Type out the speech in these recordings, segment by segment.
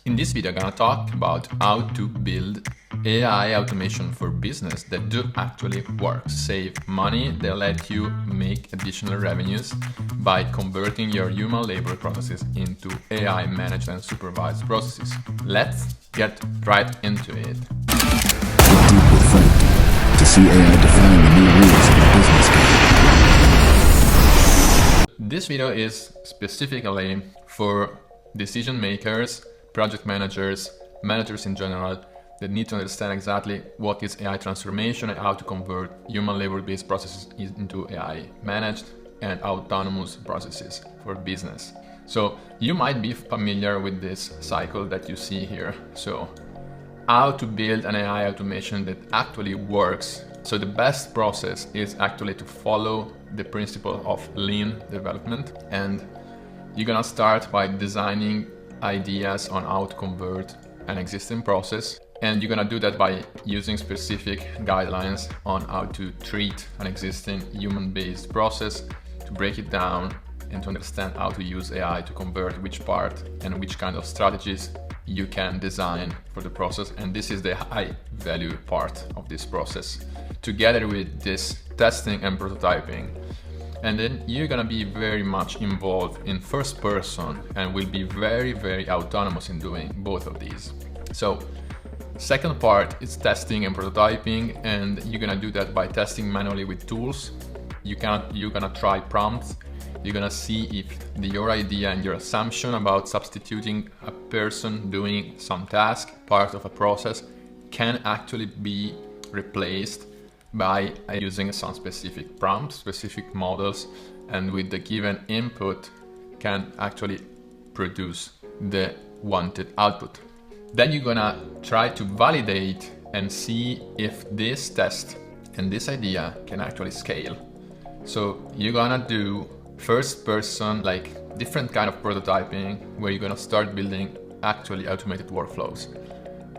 In this video, I'm gonna talk about how to build AI automation for business that do actually work, save money, they let you make additional revenues by converting your human labor processes into AI managed and supervised processes. Let's get right into it. To see AI define the new rules of business. This video is specifically for decision makers, project managers, managers in general that need to understand exactly what is AI transformation and how to convert human labor-based processes into AI managed and autonomous processes for business. So you might be familiar with this cycle that you see here. So how to build an AI automation that actually works. So the best process is actually to follow the principle of lean development, and you're gonna start by designing ideas on how to convert an existing process, and you're gonna do that by using specific guidelines on how to treat an existing human-based process, to break it down and to understand how to use AI to convert which part and which kind of strategies you can design for the process. And this is the high value part of this process, together with this testing and prototyping. And then you're gonna be very much involved in first person and will be very, very autonomous in doing both of these. So second part is testing and prototyping, and you're gonna do that by testing manually with tools. You're gonna try prompts. You're gonna see if your idea and your assumption about substituting a person doing some task, part of a process, can actually be replaced by using some specific prompts, specific models, and with the given input can actually produce the wanted output. Then you're gonna try to validate and see if this test and this idea can actually scale. So you're gonna do first person, like different kind of prototyping, where you're gonna start building actually automated workflows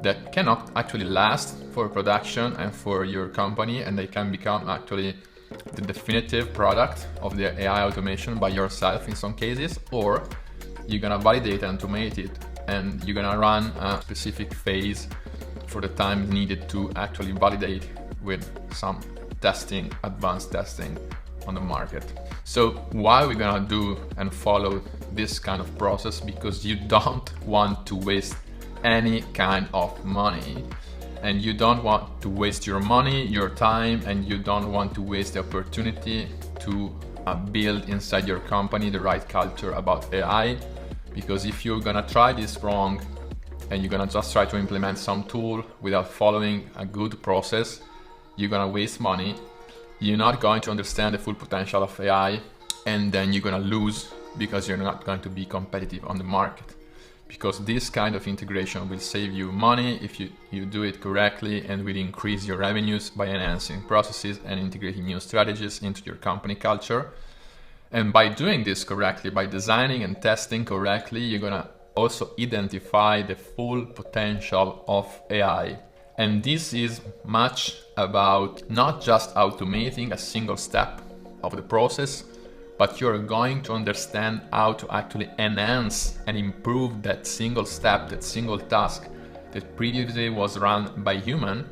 that cannot actually last for production and for your company, and they can become actually the definitive product of the AI automation by yourself in some cases, or you're gonna validate and automate it, and you're gonna run a specific phase for the time needed to actually validate with some testing, advanced testing on the market. So why we're gonna do and follow this kind of process? Because you don't want to waste any kind of money, and you don't want to waste your money, your time, and you don't want to waste the opportunity to build inside your company the right culture about AI. Because if you're gonna try this wrong and you're gonna just try to implement some tool without following a good process, you're gonna waste money. You're not going to understand the full potential of AI, and then you're gonna lose because you're not going to be competitive on the market. Because this kind of integration will save you money if you do it correctly, and will increase your revenues by enhancing processes and integrating new strategies into your company culture. And by doing this correctly, by designing and testing correctly, you're gonna also identify the full potential of AI. And this is much about not just automating a single step of the process, but you're going to understand how to actually enhance and improve that single step, that single task that previously was run by human,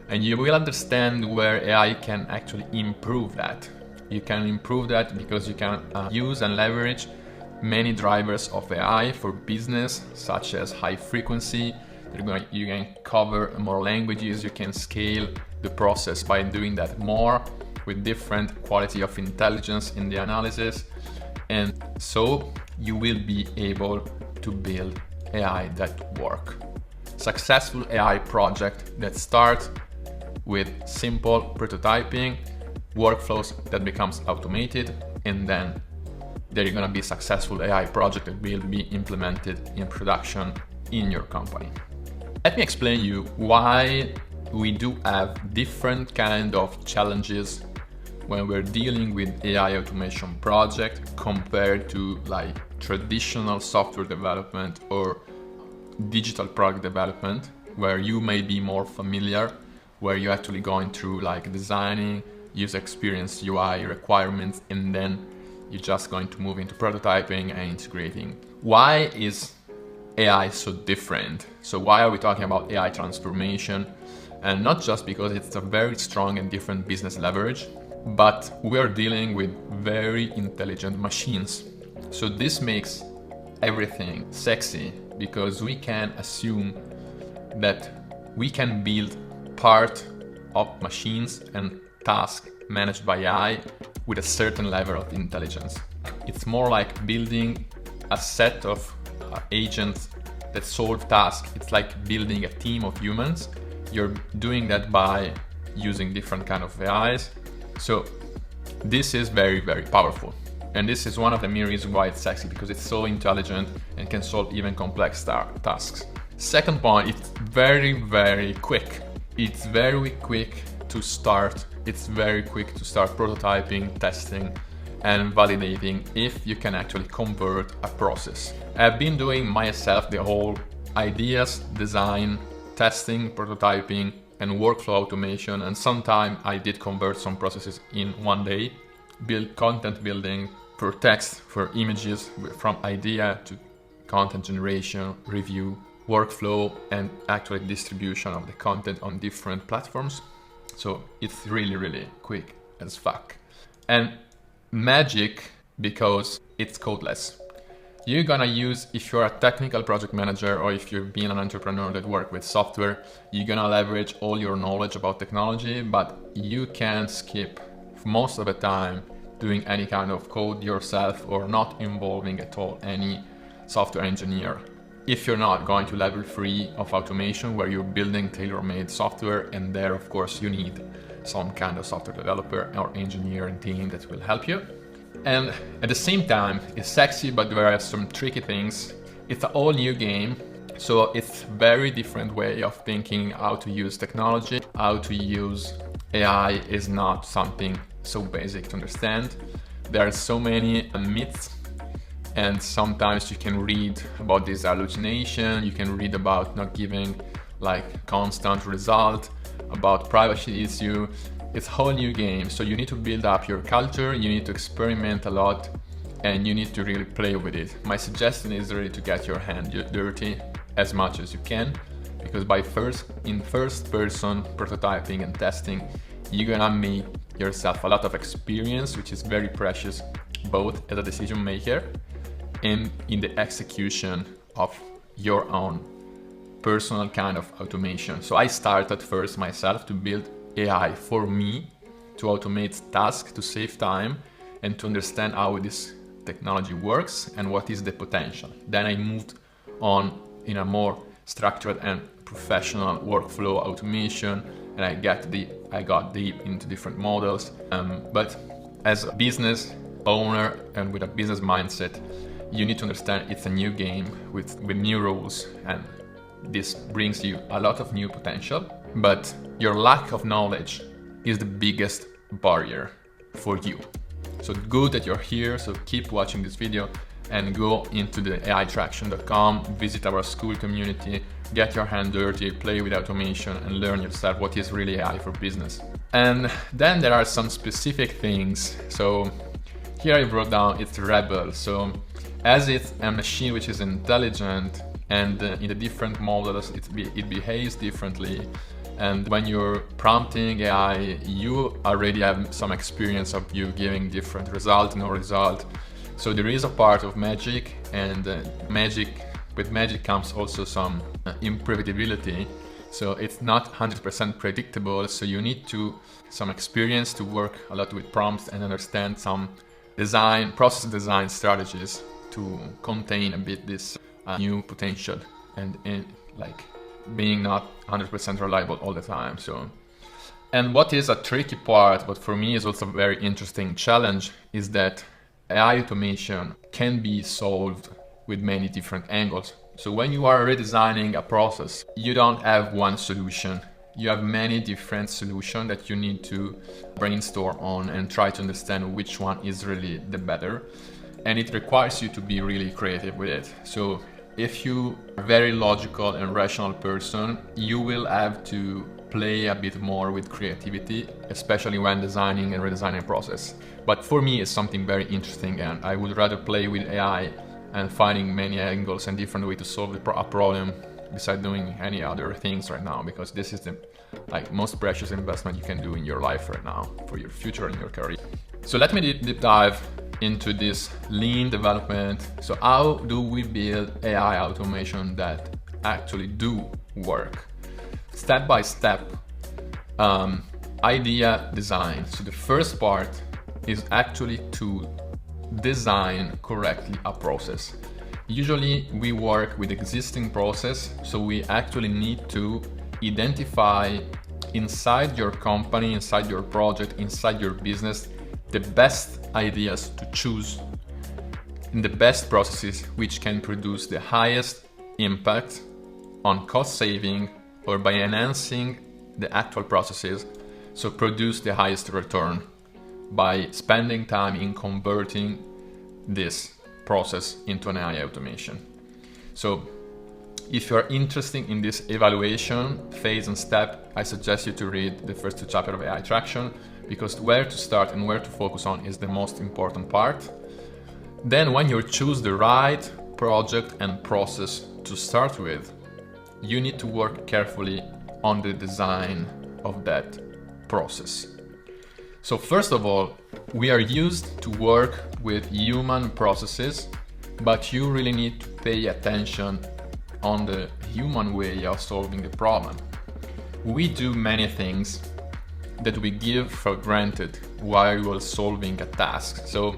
and you will understand where AI can actually improve that. You can improve that because you can use and leverage many drivers of AI for business, such as high frequency. You can cover more languages, you can scale the process by doing that more, with different quality of intelligence in the analysis. And so you will be able to build AI that work. Successful AI project that starts with simple prototyping, workflows that becomes automated, and then there are gonna be successful AI project that will be implemented in production in your company. Let me explain you why we do have different kind of challenges when we're dealing with AI automation project compared to like traditional software development or digital product development, where you may be more familiar, where you're actually going through like designing, user experience, UI requirements, and then you're just going to move into prototyping and integrating. Why is AI so different? So why are we talking about AI transformation? And not just because it's a very strong and different business leverage, but we are dealing with very intelligent machines. So this makes everything sexy because we can assume that we can build part of machines and tasks managed by AI with a certain level of intelligence. It's more like building a set of agents that solve tasks. It's like building a team of humans. You're doing that by using different kind of AIs. So this is very, very powerful. And this is one of the main reasons why it's sexy, because it's so intelligent and can solve even complex tasks. Second point, it's very, very quick. It's very quick to start. It's very quick to start prototyping, testing, and validating if you can actually convert a process. I've been doing myself the whole ideas, design, testing, prototyping, and workflow automation, and sometimes I did convert some processes in one day, build content building for text, for images, from idea to content generation, review, workflow, and actually distribution of the content on different platforms. So it's really, really quick as fuck. And magic because it's codeless. You're gonna use, if you're a technical project manager or if you've been an entrepreneur that work with software, you're gonna leverage all your knowledge about technology, but you can skip most of the time doing any kind of code yourself or not involving at all any software engineer. If you're not going to level 3 of automation where you're building tailor-made software, and there of course you need some kind of software developer or engineering team that will help you. And at the same time, it's sexy, but there are some tricky things. It's a all new game, so it's very different way of thinking how to use technology, how to use AI is not something so basic to understand. There are so many myths, and sometimes you can read about this hallucination, you can read about not giving like constant result, about privacy issue. It's a whole new game, so you need to build up your culture, you need to experiment a lot, and you need to really play with it. My suggestion is really to get your hand dirty as much as you can, because in first person prototyping and testing, you're gonna make yourself a lot of experience, which is very precious, both as a decision maker and in the execution of your own personal kind of automation. So I started first myself to build AI for me to automate tasks, to save time, and to understand how this technology works and what is the potential. Then I moved on in a more structured and professional workflow automation, and I got deep into different models. But as a business owner and with a business mindset, you need to understand it's a new game with new rules, and this brings you a lot of new potential, but your lack of knowledge is the biggest barrier for you. So good that you're here, so keep watching this video and go into the AItraction.com, visit our school community, get your hand dirty, play with automation, and learn yourself what is really AI for business. And then there are some specific things. So here I wrote down it's Rebel. So as it's a machine which is intelligent, and in the different models it behaves differently, and when you're prompting AI, you already have some experience of you giving different result, no result. So there is a part of magic, and with magic comes also some imprevisibility. So it's not 100% predictable, so you need some experience to work a lot with prompts and understand some process design strategies to contain a bit this new potential and like being not 100% reliable all the time. So, and what is a tricky part, but for me is also a very interesting challenge, is that AI automation can be solved with many different angles. So when you are redesigning a process, you don't have one solution. You have many different solutions that you need to brainstorm on and try to understand which one is really the better. And it requires you to be really creative with it. So if you are a very logical and rational person, you will have to play a bit more with creativity, especially when designing and redesigning process. But for me, it's something very interesting, and I would rather play with AI and finding many angles and different ways to solve a problem besides doing any other things right now, because this is the most precious investment you can do in your life right now for your future and your career. So let me deep dive into this lean development. So how do we build AI automation that actually do work? Step by step, idea design. So the first part is actually to design correctly a process. Usually we work with existing process, so we actually need to identify inside your company, inside your project, inside your business, the best ideas to choose and the best processes which can produce the highest impact on cost saving or by enhancing the actual processes, so produce the highest return by spending time in converting this process into an AI automation. So if you're interested in this evaluation phase and step, I suggest you to read the first 2 chapters of AI Traction, because where to start and where to focus on is the most important part. Then when you choose the right project and process to start with, you need to work carefully on the design of that process. So first of all, we are used to work with human processes, but you really need to pay attention on the human way of solving the problem. We do many things that we give for granted while we are solving a task. So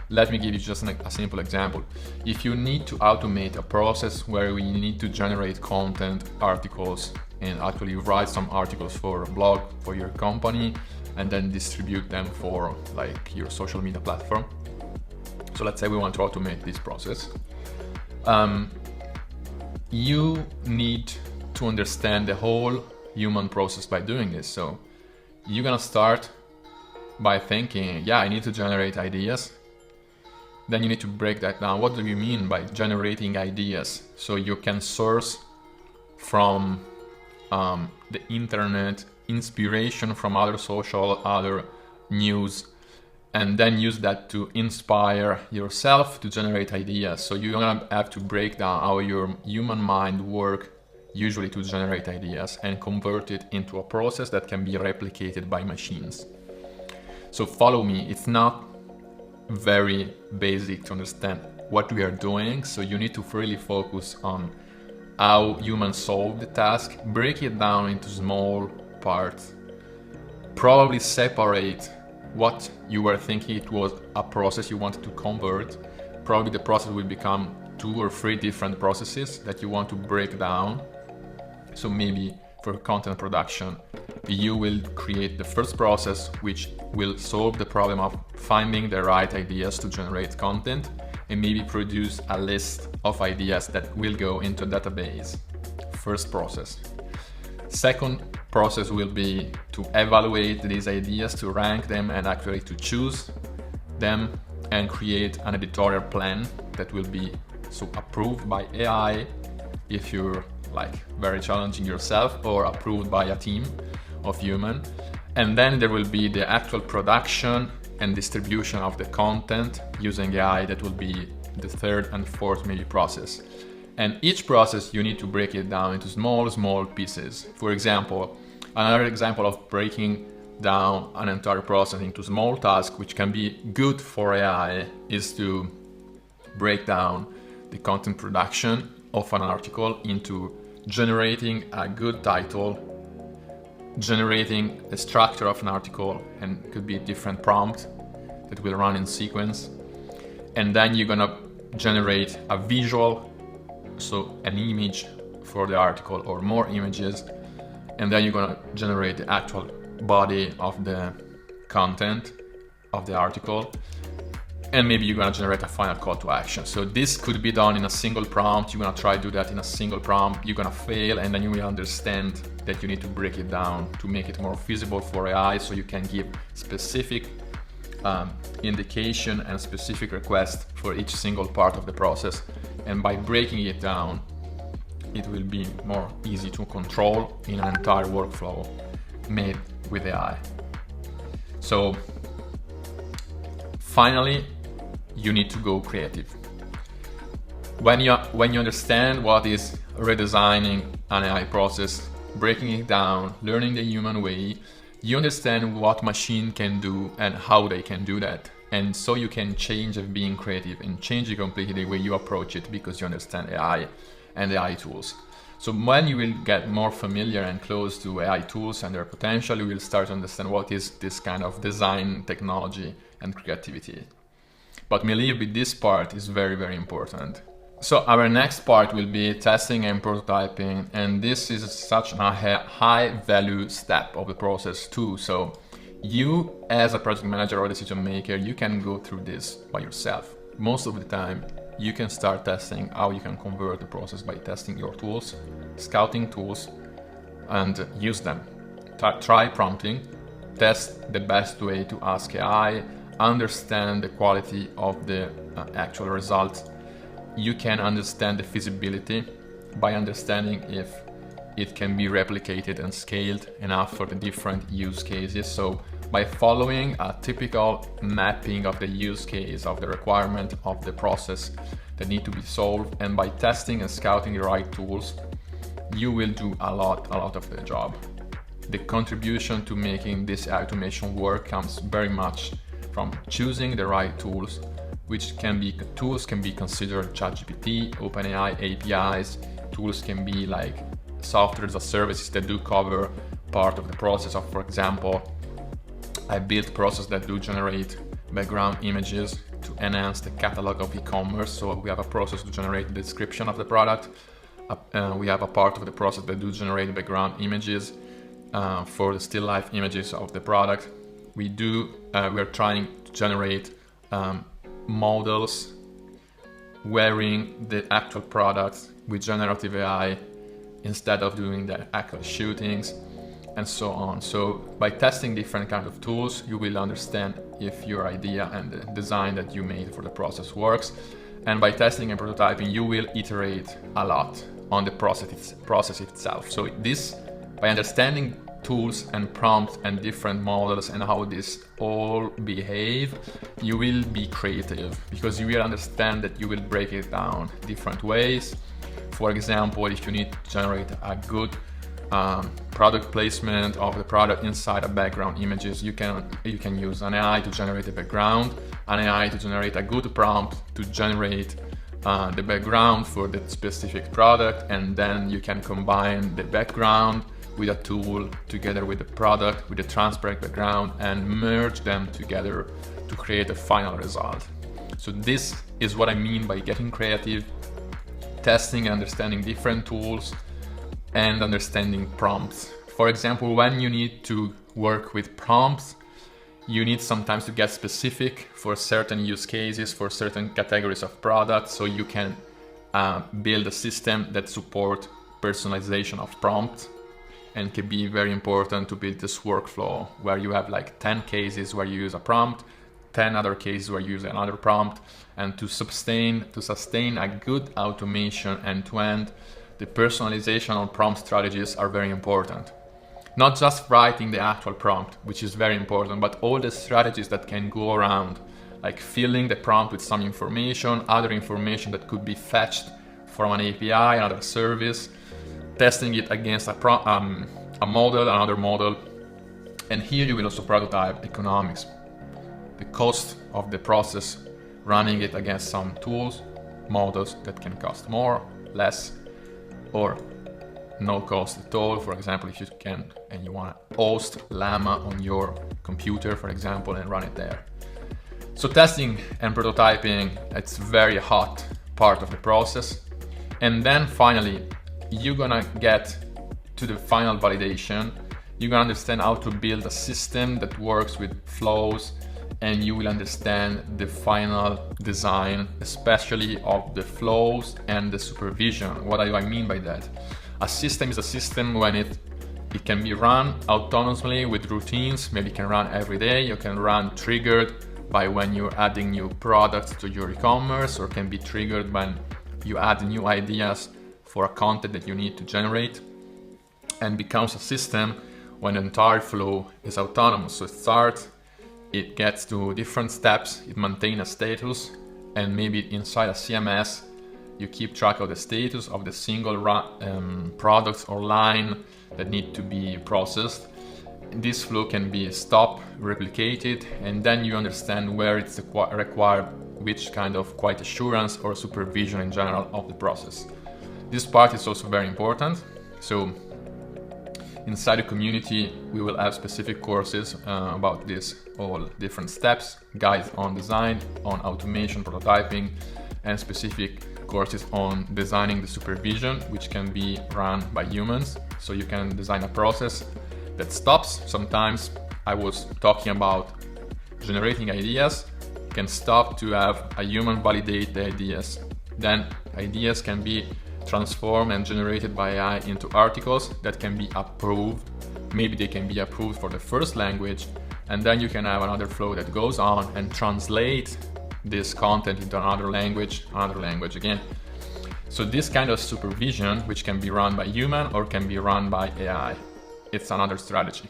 let me give you just a simple example. If you need to automate a process where we need to generate content, articles, and actually write some articles for a blog for your company, and then distribute them for your social media platform. So let's say we want to automate this process. You need to understand the whole human process by doing this. So you're gonna start by thinking, yeah, I need to generate ideas. Then you need to break that down. What do you mean by generating ideas? So you can source from the internet, inspiration from other news, and then use that to inspire yourself to generate ideas. So you're gonna have to break down how your human mind works usually to generate ideas and convert it into a process that can be replicated by machines. So follow me, it's not very basic to understand what we are doing, so you need to really focus on how humans solve the task, break it down into small parts, probably separate what you were thinking it was a process you wanted to convert. Probably the process will become 2 or 3 different processes that you want to break down. So maybe for content production, you will create the first process which will solve the problem of finding the right ideas to generate content, and maybe produce a list of ideas that will go into a database. First process. Second process will be to evaluate these ideas, to rank them, and actually to choose them and create an editorial plan that will be approved by AI if you're very challenging yourself, or approved by a team of human. And then there will be the actual production and distribution of the content using AI. That will be the third and fourth maybe process. And each process you need to break it down into small pieces. For example, another example of breaking down an entire process into small tasks, which can be good for AI, is to break down the content production of an article into generating a good title, generating a structure of an article, and it could be different prompt that will run in sequence. And then you're gonna generate a visual, so an image for the article or more images. And then you're gonna generate the actual body of the content of the article. And maybe you're gonna generate a final call to action. So this could be done in a single prompt. You're gonna try to do that in a single prompt. You're gonna fail, and then you will understand that you need to break it down to make it more feasible for AI, so you can give specific indication and specific request for each single part of the process. And by breaking it down, it will be more easy to control in an entire workflow made with AI. So finally, you need to go creative. When you understand what is redesigning an AI process, breaking it down, learning the human way, you understand what machine can do and how they can do that. And so you can change of being creative and change completely the way you approach it because you understand AI and AI tools. So when you will get more familiar and close to AI tools and their potential, you will start to understand what is this kind of design, technology, and creativity. But me leave with this part is very, very important. So our next part will be testing and prototyping, and this is such a high value step of the process too. So you as a project manager or decision maker, you can go through this by yourself. Most of the time, you can start testing how you can convert the process by testing your tools, scouting tools, and use them. Try prompting, test the best way to ask AI, understand the quality of the actual results. You can understand the feasibility by understanding if it can be replicated and scaled enough for the different use cases. So by following a typical mapping of the use case, of the requirement of the process that need to be solved, and by testing and scouting the right tools, you will do a lot of the job. The contribution to making this automation work comes very much from choosing the right tools, which can be considered ChatGPT, OpenAI APIs. Tools can be like software as a services that do cover part of the process of, for example, I built processes that do generate background images to enhance the catalog of e-commerce. So we have a process to generate the description of the product. We have a part of the process that do generate background images for the still life images of the product. We're trying to generate models wearing the actual products with generative AI instead of doing the actual shootings, and so on. So by testing different kinds of tools, you will understand if your idea and the design that you made for the process works. And by testing and prototyping, you will iterate a lot on the process itself. So by understanding tools and prompts and different models and how this all behave, you will be creative because you will understand that you will break it down different ways. For example, if you need to generate a good product placement of the product inside a background images, you can use an AI to generate the background, an AI to generate a good prompt to generate the background for the specific product, and then you can combine the background with a tool together with the product, with the transparent background, and merge them together to create a final result. So this is what I mean by getting creative, testing and understanding different tools, and understanding prompts. For example, when you need to work with prompts, you need sometimes to get specific for certain use cases, for certain categories of products, so you can build a system that supports personalization of prompts. And can be very important to build this workflow where you have like 10 cases where you use a prompt, 10 other cases where you use another prompt, and to sustain a good automation end-to-end, the personalization of prompt strategies are very important. Not just writing the actual prompt, which is very important, but all the strategies that can go around, like filling the prompt with some information, other information that could be fetched from an API, another service, testing it against a model, another model. And here you will also prototype economics, the cost of the process, running it against some tools, models that can cost more, less, or no cost at all. For example, if you can and you want to host Llama on your computer, for example, and run it there. So testing and prototyping, it's very hot part of the process. And then finally, you're gonna get to the final validation. You're gonna understand how to build a system that works with flows, and you will understand the final design, especially of the flows and the supervision. What do I mean by that? A system is a system when it can be run autonomously with routines. Maybe it can run every day. You can run triggered by when you're adding new products to your e-commerce, or can be triggered when you add new ideas for a content that you need to generate, and becomes a system when the entire flow is autonomous. So it starts, it gets to different steps, it maintains a status, and maybe inside a CMS, you keep track of the status of the single products or line that need to be processed. This flow can be stopped, replicated, and then you understand where it's required which kind of quality assurance or supervision in general of the process. This part is also very important. So inside the community, we will have specific courses about this, all different steps, guides on design, on automation, prototyping, and specific courses on designing the supervision, which can be run by humans. So you can design a process that stops. Sometimes I was talking about generating ideas, can stop to have a human validate the ideas. Then ideas can be transformed and generated by AI into articles that can be approved. Maybe they can be approved for the first language, and then you can have another flow that goes on and translate this content into another language again. So this kind of supervision, which can be run by human or can be run by AI, it's another strategy.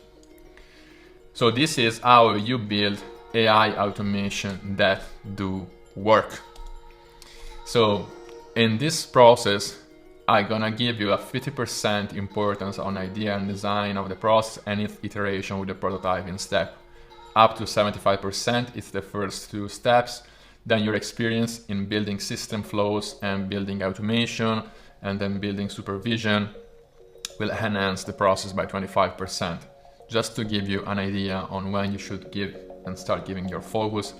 So this is how you build AI automation that do work. So in this process, I'm gonna give you a 50% importance on idea and design of the process and its iteration with the prototyping step. Up to 75% is the first two steps. Then your experience in building system flows and building automation and then building supervision will enhance the process by 25%. Just to give you an idea on when you should give and start giving your focus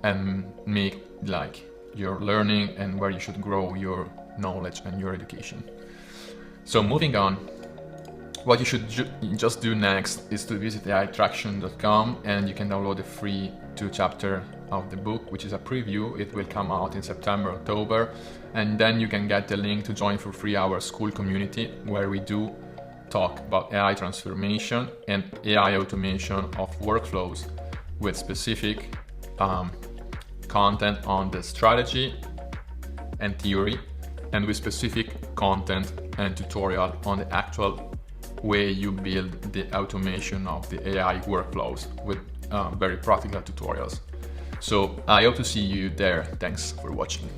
and make like your learning and where you should grow your knowledge and your education. So moving on, what you should just do next is to visit aitraction.com and you can download the free 2-chapter of the book, which is a preview. It will come out in September, October, and then you can get the link to join for free our school community where we do talk about AI transformation and AI automation of workflows with specific content on the strategy and theory, and with specific content and tutorial on the actual way you build the automation of the AI workflows with very practical tutorials. So I hope to see you there. Thanks for watching.